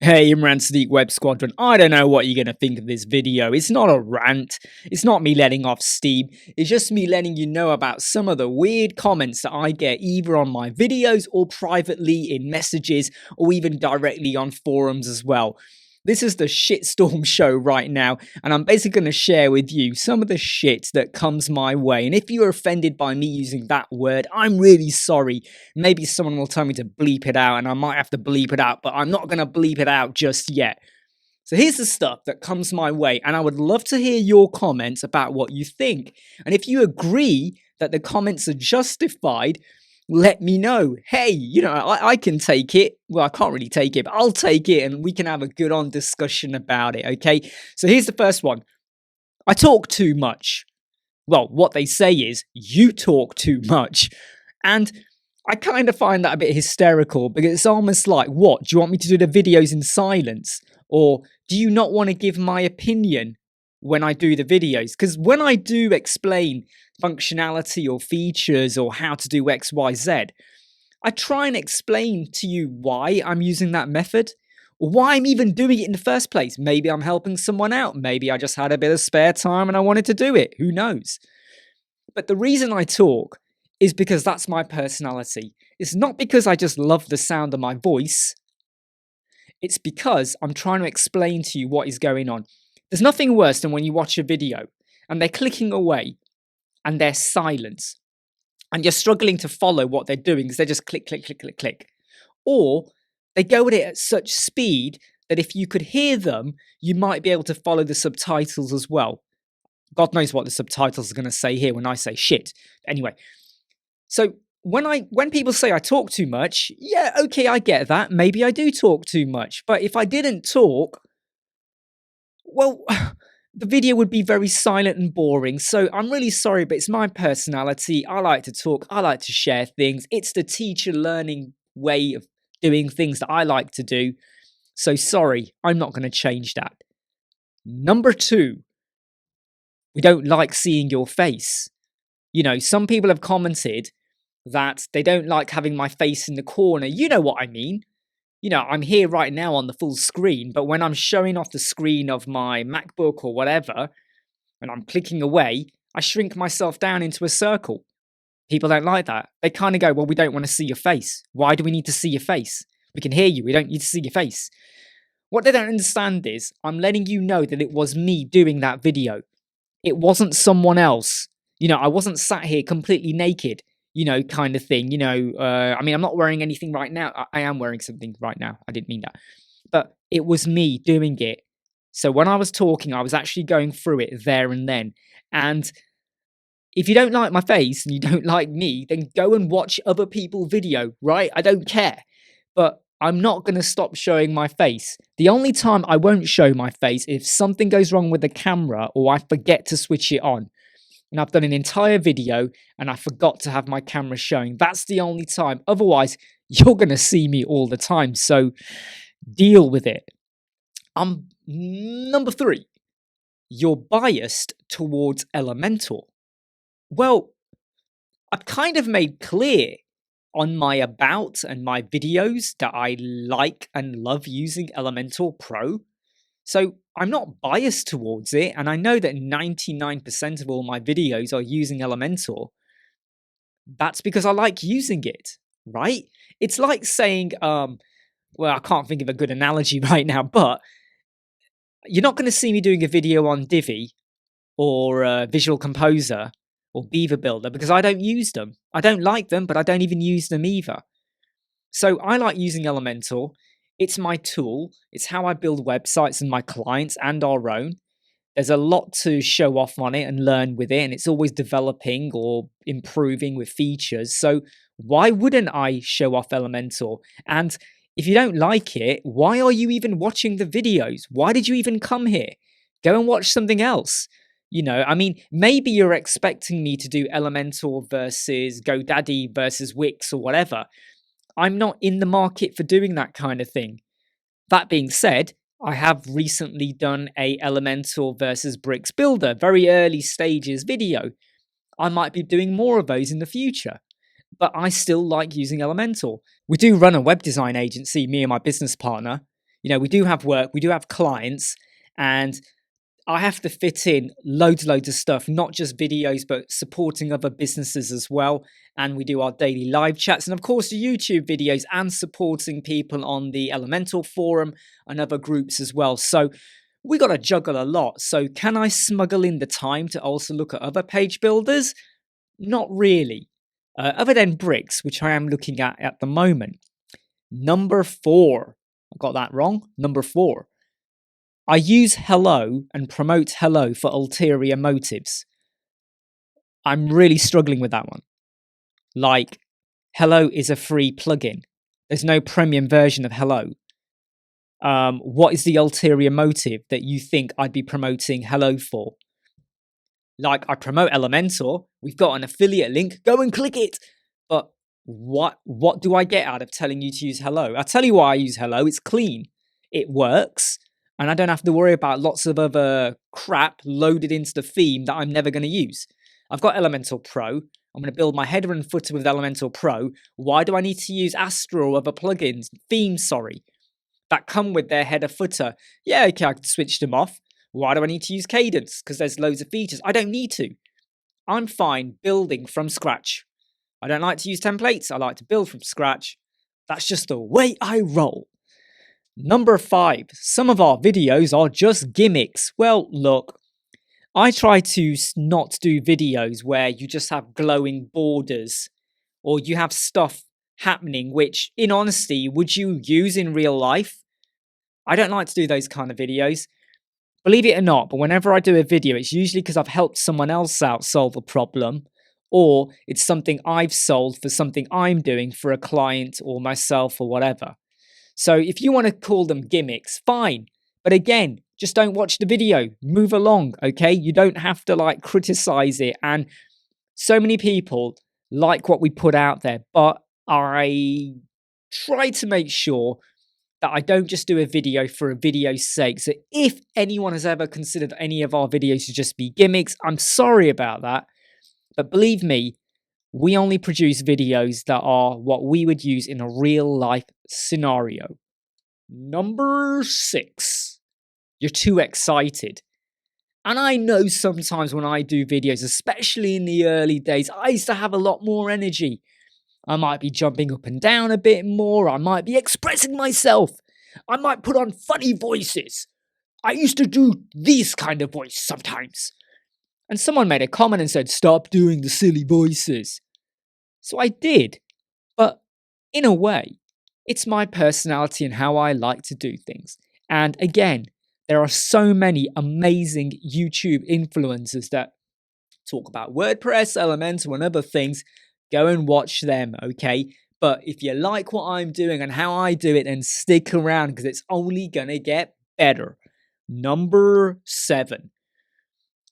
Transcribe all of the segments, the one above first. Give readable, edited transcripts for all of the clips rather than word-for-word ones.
Hey, Imran, Siddiq, Web Squadron. I don't know what you're going to think of this video. It's not a rant. It's not me letting off steam. It's just me letting you know about some of the weird comments that I get either on my videos or privately in messages or even directly on forums as well. This is the shitstorm show right now, and I'm basically going to share with you some of the shit that comes my way. And if you're offended by me using that word, I'm really sorry. Maybe someone will tell me to bleep it out, and I might have to bleep it out, but I'm not going to bleep it out just yet. So here's the stuff that comes my way, and I would love to hear your comments about what you think. And if you agree that the comments are justified, let me know. Hey, I can take it. Well, I can't really take it, but I'll take it and we can have a good on discussion about it, okay? So here's the first one. I talk too much. Well, what they say is, you talk too much. And I kind of find that a bit hysterical because it's almost like, what? Do you want me to do the videos in silence? Or do you not want to give my opinion when I do the videos? Because when I do explain functionality or features or how to do X, Y, Z, I try and explain to you why I'm using that method or why I'm even doing it in the first place. Maybe I'm helping someone out. Maybe I just had a bit of spare time and I wanted to do it. Who knows? But the reason I talk is because that's my personality. It's not because I just love the sound of my voice. It's because I'm trying to explain to you what is going on. There's nothing worse than when you watch a video and they're clicking away and they're silent and you're struggling to follow what they're doing because they're just click, click, click, click, click. Or they go at it at such speed that if you could hear them, you might be able to follow the subtitles as well. God knows what the subtitles are going to say here when I say shit. Anyway, so when people say I talk too much, yeah, okay, I get that. Maybe I do talk too much. But if I didn't talk, well, the video would be very silent and boring. So I'm really sorry, but it's my personality. I like to talk. I like to share things. It's the teacher learning way of doing things that I like to do. So sorry, I'm not going to change that. Number 2, we don't like seeing your face. Some people have commented that they don't like having my face in the corner. You know what I mean. I'm here right now on the full screen, but when I'm showing off the screen of my MacBook or whatever, and I'm clicking away, I shrink myself down into a circle. People don't like that. They kind of go, well, we don't want to see your face. Why do we need to see your face? We can hear you. We don't need to see your face. What they don't understand is I'm letting you know that it was me doing that video. It wasn't someone else. I wasn't sat here completely naked. Kind of thing, I'm not wearing anything right now. I am wearing something right now. I didn't mean that. But it was me doing it. So when I was talking, I was actually going through it there and then. And if you don't like my face and you don't like me, then go and watch other people's video, right? I don't care. But I'm not going to stop showing my face. The only time I won't show my face is if something goes wrong with the camera or I forget to switch it on. And I've done an entire video and I forgot to have my camera showing. That's the only time. Otherwise, you're going to see me all the time. So deal with it. Number 3, you're biased towards Elementor. Well, I've kind of made clear on my about and my videos that I like and love using Elementor Pro. So I'm not biased towards it, and I know that 99% of all my videos are using Elementor. That's because I like using it, right? It's like saying, well, I can't think of a good analogy right now, but you're not going to see me doing a video on Divi or Visual Composer or Beaver Builder because I don't use them. I don't like them, but I don't even use them either. So I like using Elementor. It's my tool. It's how I build websites and my clients and our own. There's a lot to show off on it and learn with it, and it's always developing or improving with features. So why wouldn't I show off Elementor? And if you don't like it, why are you even watching the videos? Why did you even come here? Go and watch something else. Maybe you're expecting me to do Elementor versus GoDaddy versus Wix or whatever. I'm not in the market for doing that kind of thing. That being said, I have recently done a Elementor versus Bricks Builder, very early stages video. I might be doing more of those in the future, but I still like using Elementor. We do run a web design agency, me and my business partner. we do have work, we do have clients, and I have to fit in loads of stuff, not just videos, but supporting other businesses as well. And we do our daily live chats and, of course, the YouTube videos and supporting people on the Elementor forum and other groups as well. So we got to juggle a lot. So can I smuggle in the time to also look at other page builders? Not really. Other than bricks, which I am looking at the moment. Number 4. I got that wrong. Number 4. I use hello and promote hello for ulterior motives. I'm really struggling with that one. Like, hello is a free plugin. There's no premium version of hello. What is the ulterior motive that you think I'd be promoting hello for? Like, I promote Elementor. We've got an affiliate link. Go and click it. But what do I get out of telling you to use hello? I'll tell you why I use hello. It's clean. It works. And I don't have to worry about lots of other crap loaded into the theme that I'm never going to use. I've got Elementor Pro. I'm going to build my header and footer with Elementor Pro. Why do I need to use Astra or other plugins, themes, that come with their header footer? Yeah, okay, I can switch them off. Why do I need to use Cadence? Because there's loads of features. I don't need to. I'm fine building from scratch. I don't like to use templates. I like to build from scratch. That's just the way I roll. Number 5, some of our videos are just gimmicks. Well, look, I try to not do videos where you just have glowing borders or you have stuff happening, which in honesty, would you use in real life? I don't like to do those kind of videos. Believe it or not, but whenever I do a video, it's usually because I've helped someone else out solve a problem, or it's something I've solved for something I'm doing for a client or myself or whatever. So if you want to call them gimmicks, fine. But again, just don't watch the video. Move along, okay? You don't have to criticize it. And so many people like what we put out there, but I try to make sure that I don't just do a video for a video's sake. So if anyone has ever considered any of our videos to just be gimmicks, I'm sorry about that. But believe me, we only produce videos that are what we would use in a real life scenario. Number 6, you're too excited. And I know sometimes when I do videos, especially in the early days, I used to have a lot more energy. I might be jumping up and down a bit more. I might be expressing myself. I might put on funny voices. I used to do these kind of voice sometimes. And someone made a comment and said, stop doing the silly voices. So I did. But in a way, it's my personality and how I like to do things. And again, there are so many amazing YouTube influencers that talk about WordPress, Elementor, and other things. Go and watch them, okay? But if you like what I'm doing and how I do it, then stick around because it's only going to get better. Number 7.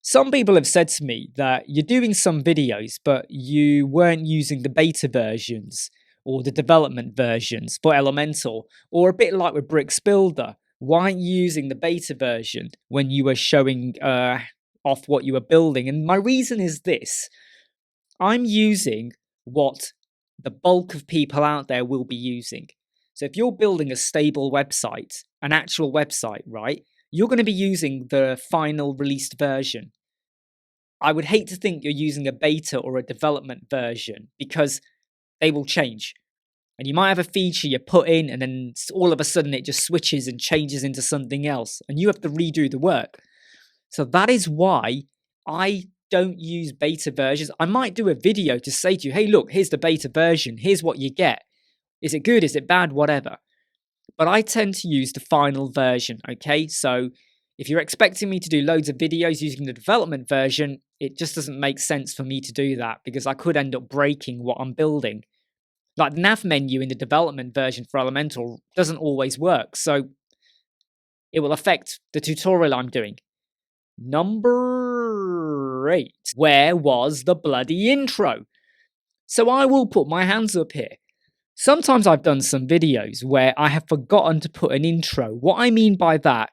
Some people have said to me that you're doing some videos, but you weren't using the beta versions or the development versions for Elementor, or a bit like with Bricks Builder. Why aren't you using the beta version when you were showing off what you were building? And my reason is this. I'm using what the bulk of people out there will be using. So if you're building a stable website, an actual website, right, you're going to be using the final released version. I would hate to think you're using a beta or a development version because they will change. And you might have a feature you put in and then all of a sudden it just switches and changes into something else and you have to redo the work. So that is why I don't use beta versions. I might do a video to say to you, hey, look, here's the beta version. Here's what you get. Is it good? Is it bad? Whatever. But I tend to use the final version, okay? So if you're expecting me to do loads of videos using the development version, it just doesn't make sense for me to do that because I could end up breaking what I'm building. Like the nav menu in the development version for Elementor doesn't always work, so it will affect the tutorial I'm doing. Number 8. Where was the bloody intro? So I will put my hands up here. Sometimes I've done some videos where I have forgotten to put an intro. What I mean by that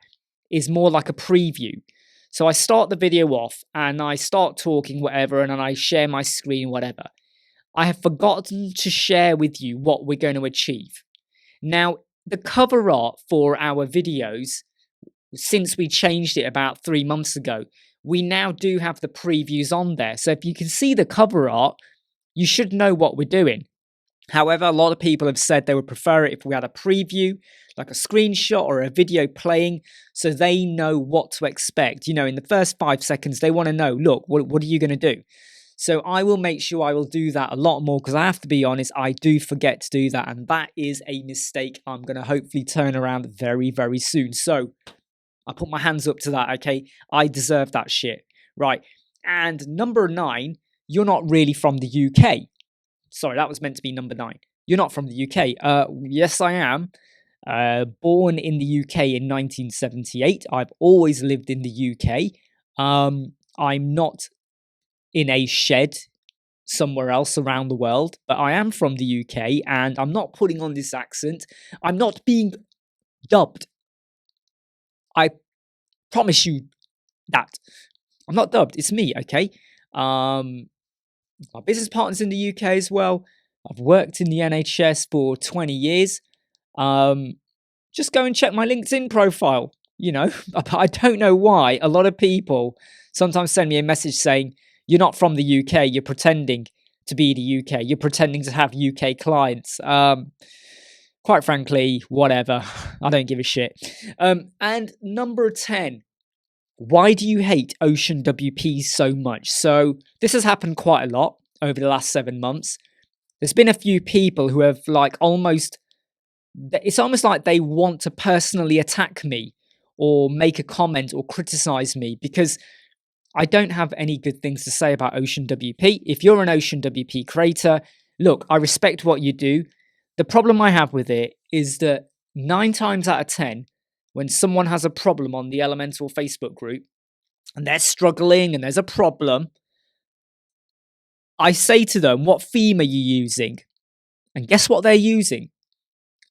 is more like a preview. So I start the video off and I start talking whatever and then I share my screen whatever. I have forgotten to share with you what we're going to achieve. Now, the cover art for our videos, since we changed it about 3 months ago, we now do have the previews on there. So if you can see the cover art, you should know what we're doing. However, a lot of people have said they would prefer it if we had a preview, like a screenshot or a video playing, so they know what to expect. You know, in the first 5 seconds, they want to know, look, what are you going to do? So I will make sure I will do that a lot more, because I have to be honest, I do forget to do that. And that is a mistake I'm going to hopefully turn around very, very soon. So I put my hands up to that, okay? I deserve that shit. Right. And number 9, you're not really from the UK. Sorry, that was meant to be number 9. You're not from the UK. Yes, I am. Born in the UK in 1978. I've always lived in the UK. I'm not in a shed somewhere else around the world, but I am from the UK, and I'm not putting on this accent. I'm not being dubbed. I promise you that. I'm not dubbed. It's me, okay? My business partner's in the UK as well. I've worked in the NHS for 20 years. Just go and check my LinkedIn profile. You know, I don't know why a lot of people sometimes send me a message saying, you're not from the UK, you're pretending to be the UK, you're pretending to have UK clients. Quite frankly, whatever. I don't give a shit. And number 10. Why do you hate OceanWP so much? So this has happened quite a lot over the last 7 months. There's been a few people who have it's almost like they want to personally attack me or make a comment or criticize me because I don't have any good things to say about OceanWP. If you're an OceanWP creator, look, I respect what you do. The problem I have with it is that 9 times out of 10, when someone has a problem on the Elementor Facebook group and they're struggling and there's a problem, I say to them, what theme are you using? And guess what they're using?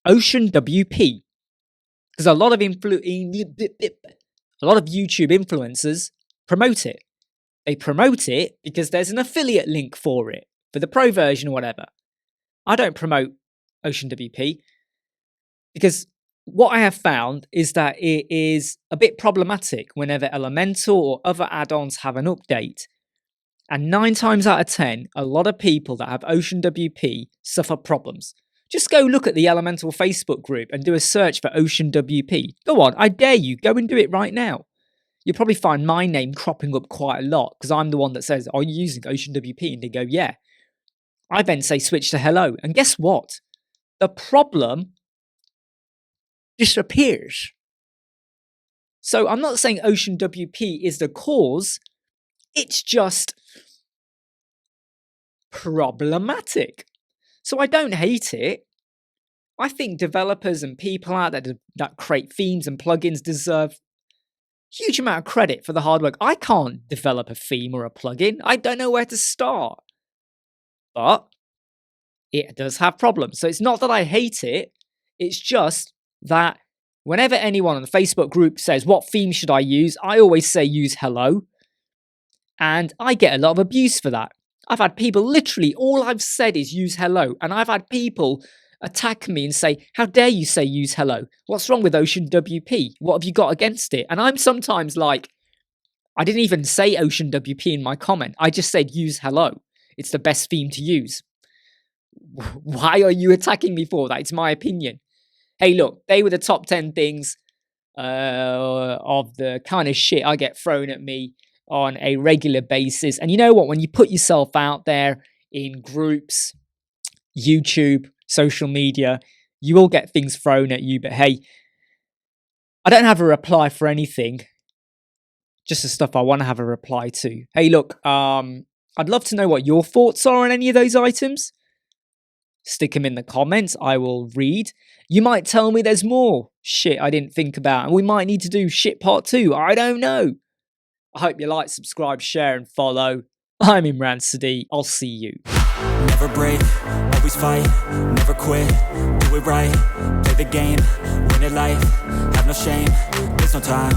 OceanWP. Because a lot of YouTube influencers promote it. They promote it because there's an affiliate link for it, for the pro version or whatever. I don't promote OceanWP because what I have found is that it is a bit problematic whenever Elementor or other add-ons have an update. And 9 times out of 10, a lot of people that have OceanWP suffer problems. Just go look at the Elementor Facebook group and do a search for OceanWP. Go on, I dare you, go and do it right now. You'll probably find my name cropping up quite a lot because I'm the one that says, are you using OceanWP? And they go, yeah. I then say switch to hello. And guess what? The problem disappears. So I'm not saying OceanWP is the cause. It's just problematic. So I don't hate it. I think developers and people out there that create themes and plugins deserve huge amount of credit for the hard work. I can't develop a theme or a plugin. I don't know where to start. But it does have problems. So it's not that I hate it. It's just that whenever anyone on the Facebook group says, what theme should I use? I always say use hello. And I get a lot of abuse for that. I've had people, literally, all I've said is use hello. And I've had people attack me and say, how dare you say use hello? What's wrong with OceanWP? What have you got against it? And I'm sometimes like, I didn't even say OceanWP in my comment. I just said use hello. It's the best theme to use. Why are you attacking me for that? It's my opinion. Hey, look, they were the top 10 things of the kind of shit I get thrown at me on a regular basis. And you know what? When you put yourself out there in groups, YouTube, social media, you will get things thrown at you. But hey, I don't have a reply for anything. Just the stuff I want to have a reply to. Hey, look, I'd love to know what your thoughts are on any of those items. Stick them in the comments. I will read. You might tell me there's more shit I didn't think about, and we might need to do shit part 2. I don't know. I hope you like, subscribe, share, and follow. I'm Imran Siddiq. I'll see you. Never break, always fight, never quit, do it right, play the game, win it life, have no shame, there's no time,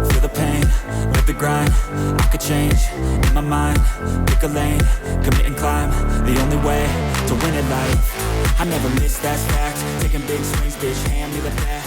feel the pain, live the grind, I could change, in my mind, pick a lane, commit and climb, the only way to win it life. I never miss, that's fact. Taking big swings, bitch, hand me the bat.